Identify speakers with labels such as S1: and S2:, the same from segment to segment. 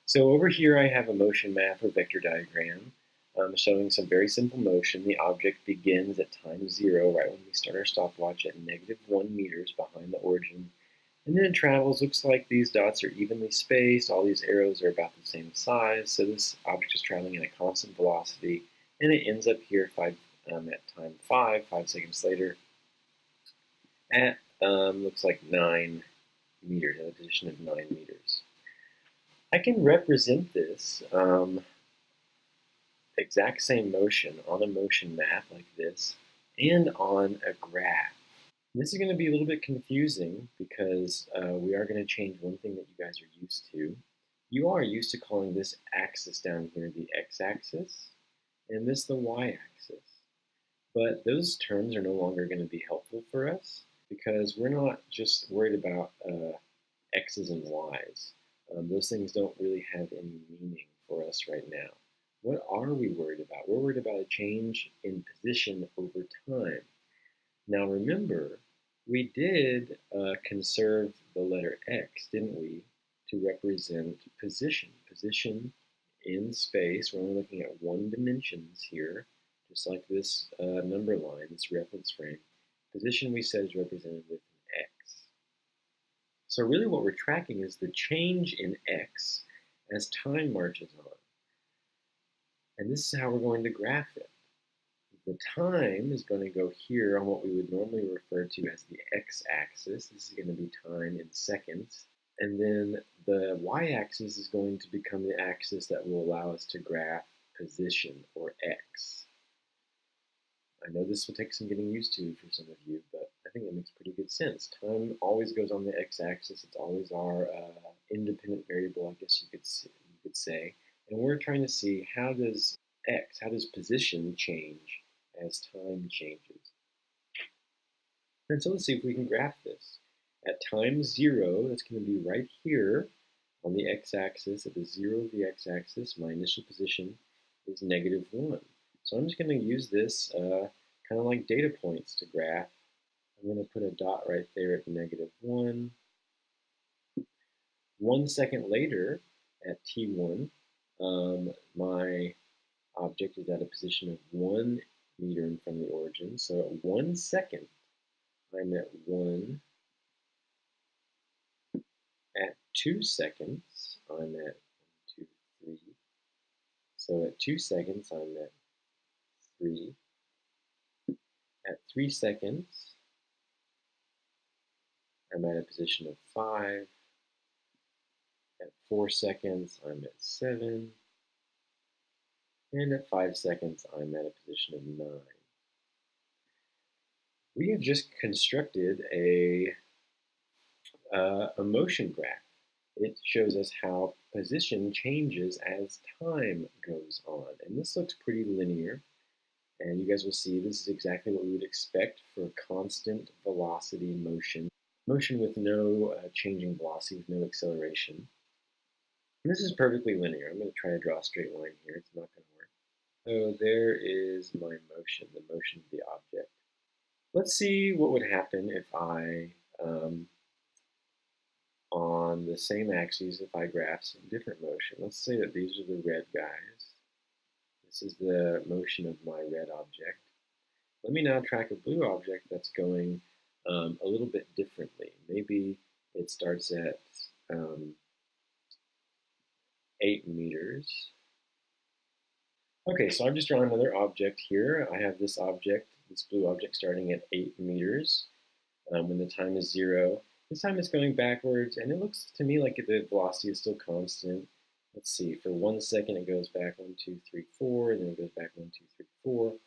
S1: So over here I have a motion map or vector diagram showing some very simple motion. The object begins at time 0, right when we start our stopwatch, at -1 meters behind the origin. And then it travels. Looks like these dots are evenly spaced. All these arrows are about the same size. So this object is traveling at a constant velocity. And it ends up here at time 5 seconds later, at looks like 9 meters, at a position of 9 meters. I can represent this exact same motion on a motion map like this and on a graph. This is going to be a little bit confusing because we are going to change one thing that you guys are used to. You are used to calling this axis down here the x-axis and this the y-axis. But those terms are no longer going to be helpful for us because we're not just worried about x's and y's. Those things don't really have any meaning for us right now. What are we worried about? We're worried about a change in position over time. Now remember, we did conserve the letter x, didn't we, to represent position. Position in space, we're only looking at one dimensions here, just like this number line, this reference frame. Position we said is represented with an x. So really what we're tracking is the change in x as time marches on. And this is how we're going to graph it. The time is going to go here on what we would normally refer to as the x-axis. This is going to be time in seconds. And then the y-axis is going to become the axis that will allow us to graph position, or x. I know this will take some getting used to for some of you, but I think it makes pretty good sense. Time always goes on the x-axis. It's always our independent variable, I guess you could say. And we're trying to see how does position change as time changes. And so let's see if we can graph this. At time 0, that's going to be right here on the x-axis. At the 0 of the x-axis, my initial position is -1. So I'm just going to use this kind of like data points to graph. I'm going to put a dot right there at -1. 1 second later, at t1, my object is at a position of 1 meter from the origin. So at 1 second, I'm at 1. At 2 seconds, I'm at 1, 2, 3. So at 2 seconds, I'm at 3. At 3 seconds, I'm at a position of 5. At 4 seconds, I'm at 7. And at 5 seconds, I'm at a position of 9. We have just constructed a motion graph. It shows us how position changes as time goes on. And this looks pretty linear. And you guys will see this is exactly what we would expect for constant velocity motion. Motion with no changing velocity, with no acceleration. And this is perfectly linear. I'm going to try to draw a straight line here. It's not going to work. So there is my motion, the motion of the object. Let's see what would happen if I, on the same axes, if I graph some different motion. Let's say that these are the red guys. This is the motion of my red object. Let me now track a blue object that's going a little bit differently. Maybe it starts at 8 meters. Okay, so I'm just drawing another object here. I have this object, this blue object, starting at 8 meters when the time is 0. This time it's going backwards, and it looks to me like the velocity is still constant. Let's see, for 1 second it goes back 1, 2, 3, 4, and then it goes back 1, 2, 3, 4.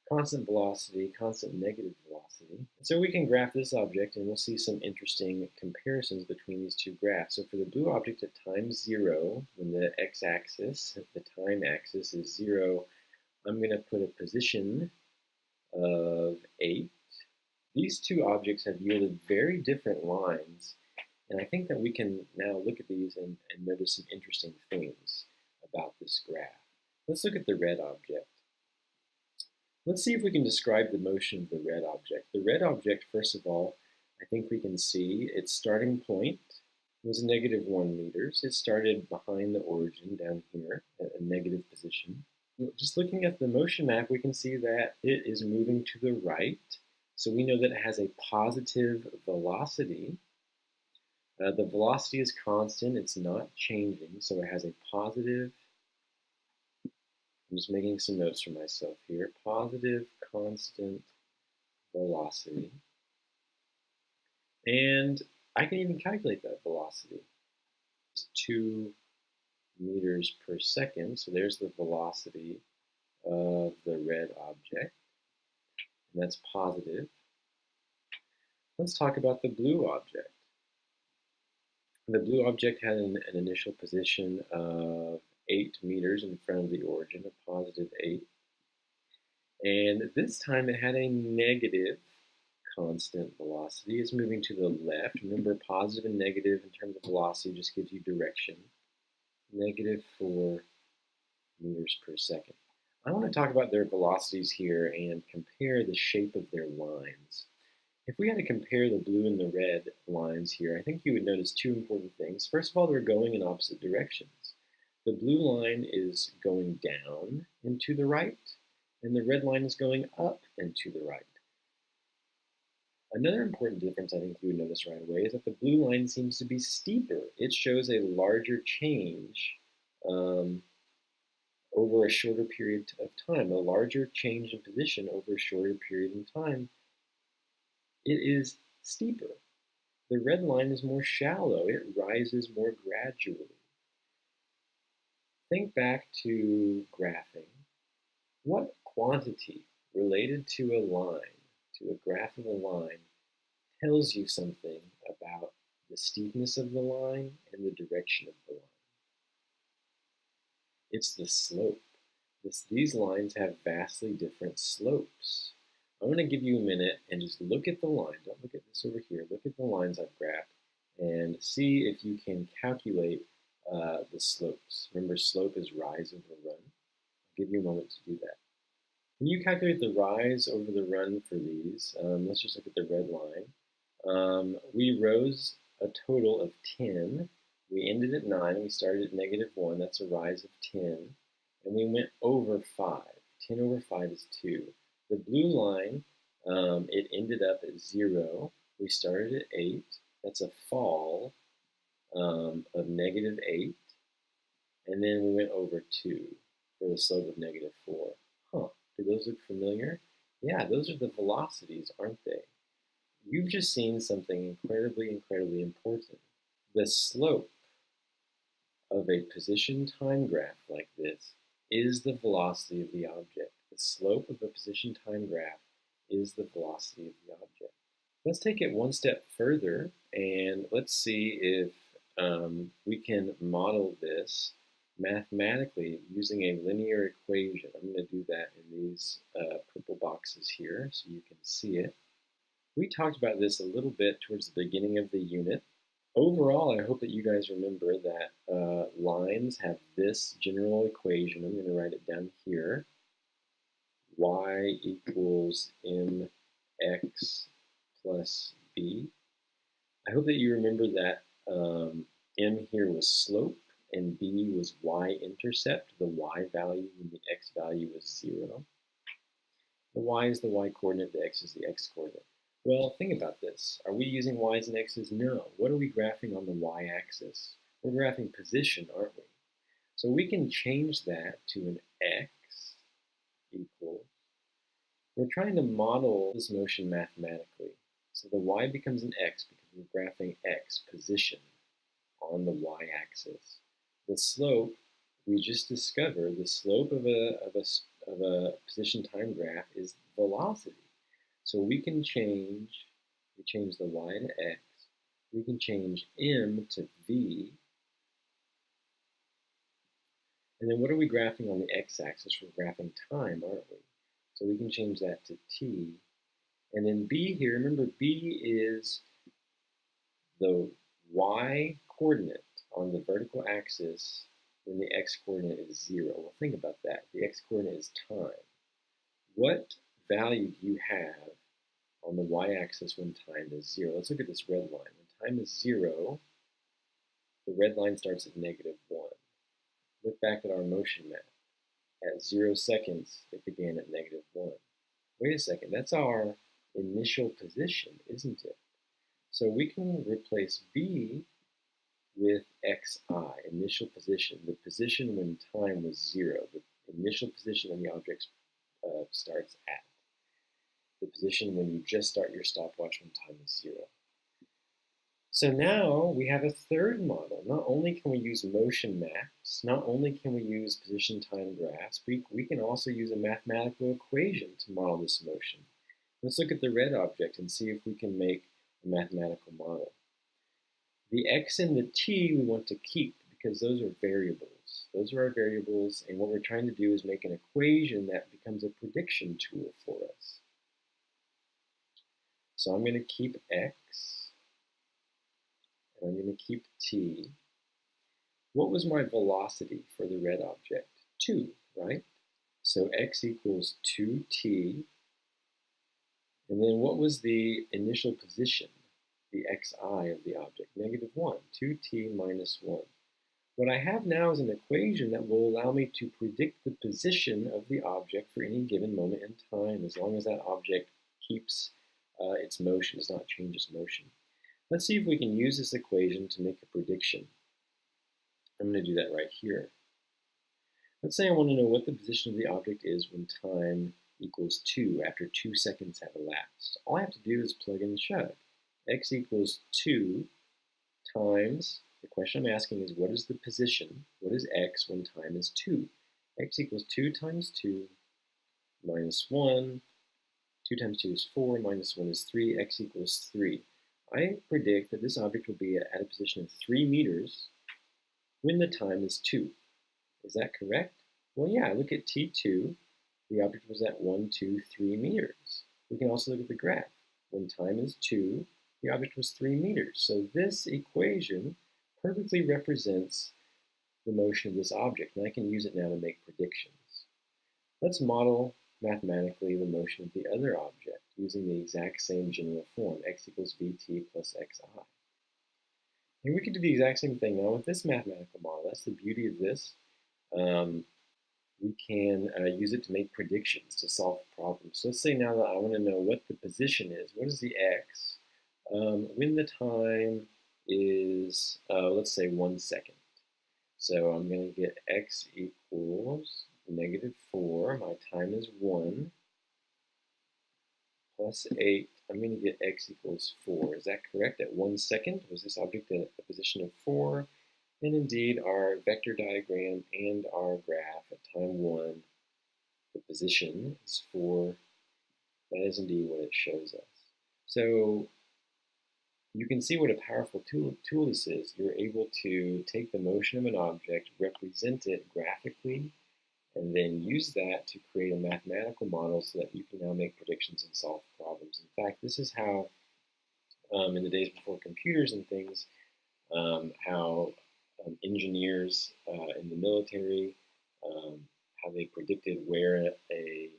S1: Constant velocity, constant negative velocity. So we can graph this object, and we'll see some interesting comparisons between these two graphs. So for the blue object at time 0, when the x-axis, the time axis is 0, I'm going to put a position of 8. These two objects have yielded very different lines, and I think that we can now look at these and notice some interesting things about this graph. Let's look at the red object. Let's see if we can describe the motion of the red object. The red object, first of all, I think we can see its starting point was -1 meters. It started behind the origin down here at a negative position. Just looking at the motion map, we can see that it is moving to the right. So we know that it has a positive velocity. The velocity is constant, it's not changing, so it has a positive, I'm just making some notes for myself here, positive constant velocity. And I can even calculate that velocity. It's 2 meters per second, so there's the velocity of the red object, and that's positive. Let's talk about the blue object. The blue object had an initial position of 8 meters in front of the origin, a positive 8. And this time it had a negative constant velocity. It's moving to the left. Remember, positive and negative in terms of velocity just gives you direction. -4 meters per second. I want to talk about their velocities here and compare the shape of their lines. If we had to compare the blue and the red lines here, I think you would notice two important things. First of all, they're going in opposite directions. The blue line is going down and to the right, and the red line is going up and to the right. Another important difference I think you would notice right away is that the blue line seems to be steeper. It shows a larger change over a shorter period of time, a larger change in position over a shorter period in time. It is steeper. The red line is more shallow. It rises more gradually. Think back to graphing. What quantity related to a line, to a graph of a line, tells you something about the steepness of the line and the direction of the line? It's the slope. These lines have vastly different slopes. I'm going to give you a minute and just look at the line. Don't look at this over here. Look at the lines I've graphed and see if you can calculate the slopes. Remember, slope is rise over run. I'll give you a moment to do that. When you calculate the rise over the run for these, let's just look at the red line. We rose a total of 10. We ended at 9. We started at -1. That's a rise of 10. And we went over 5. 10 over 5 is 2. The blue line, it ended up at 0. We started at 8. That's a fall of -8. And then we went over 2 for the slope of -4. Huh, do those look familiar? Yeah, those are the velocities, aren't they? You've just seen something incredibly, incredibly important. The slope of a position time graph like this is the velocity of the object. The slope of a position time graph is the velocity of the object. Let's take it one step further and let's see if we can model this mathematically using a linear equation. I'm going to do that in these purple boxes here so you can see it. We talked about this a little bit towards the beginning of the unit. Overall, I hope that you guys remember that lines have this general equation. I'm going to write it down here. Y equals mx plus b. I hope that you remember that m here was slope and b was y-intercept, the y value when the x value was 0. The y is the y coordinate, the x is the x coordinate. Well, think about this. Are we using y's and x's? No. What are we graphing on the y-axis? We're graphing position, aren't we? So we can change that to an x equals. We're trying to model this motion mathematically. So the y becomes an x because we're graphing x, position, on the y-axis. The slope, we just discovered, the slope of a position time graph is velocity. So we change the y to x, we can change m to v, and then what are we graphing on the x-axis? We're graphing time, aren't we? So we can change that to t, and then b here, remember b is the y coordinate on the vertical axis when the x coordinate is 0. Well, think about that. The x coordinate is time. What value do you have on the y-axis when time is 0? Let's look at this red line. When time is 0, The red line starts at -1. Look back at our motion map. At 0 seconds, it began at -1. Wait a second, that's our initial position, isn't it? So we can replace B with xi, initial position, the position when time was 0, the initial position when the object starts at, the position when you just start your stopwatch when time is 0. So now we have a third model. Not only can we use motion maps, not only can we use position time graphs, we can also use a mathematical equation to model this motion. Let's look at the red object and see if we can make a mathematical model. The x and the t we want to keep because those are variables. Those are our variables, and what we're trying to do is make an equation that becomes a prediction tool for us. So I'm going to keep x, and I'm going to keep t. What was my velocity for the red object? 2, right? So x equals 2t. And then what was the initial position, the xi of the object? -1, 2t minus 1. What I have now is an equation that will allow me to predict the position of the object for any given moment in time, as long as that object keeps its motion, does not change its motion. Let's see if we can use this equation to make a prediction. I'm going to do that right here. Let's say I want to know what the position of the object is when time equals 2 after 2 seconds have elapsed. All I have to do is plug in the shove. X equals 2 times, the question I'm asking is what is the position, what is x when time is 2? X equals 2 times 2 minus 1. 2 times 2 is 4, minus 1 is 3, x equals 3. I predict that this object will be at a position of 3 meters when the time is 2. Is that correct? Well, yeah, look at T2. The object was at 1, 2, 3 meters. We can also look at the graph. When time is 2, the object was 3 meters. So this equation perfectly represents the motion of this object, and I can use it now to make predictions. Let's model mathematically the motion of the other object using the exact same general form, x equals bt plus xi. And we could do the exact same thing now with this mathematical model. That's the beauty of this. We can use it to make predictions, to solve problems. So let's say now that I want to know what the position is. What is the x when the time is, let's say, 1 second. So I'm going to get x equals -4. My time is 1 plus 8. I'm going to get x equals 4. Is that correct? At 1 second, was this object at a position of 4? And indeed, our vector diagram and our graph at time 1, the position is 4. That is indeed what it shows us. So you can see what a powerful tool this is. You're able to take the motion of an object, represent it graphically, and then use that to create a mathematical model so that you can now make predictions and solve problems. In fact, this is how, in the days before computers and things, how engineers in the military, how they predicted where a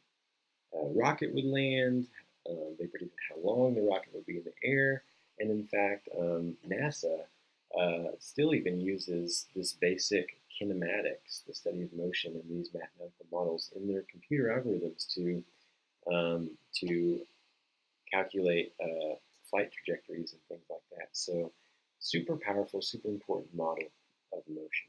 S1: rocket would land. They predicted how long the rocket would be in the air. And in fact, NASA still even uses this basic kinematics, the study of motion, and these mathematical models in their computer algorithms to calculate flight trajectories and things like that. So super powerful, super important model of motion.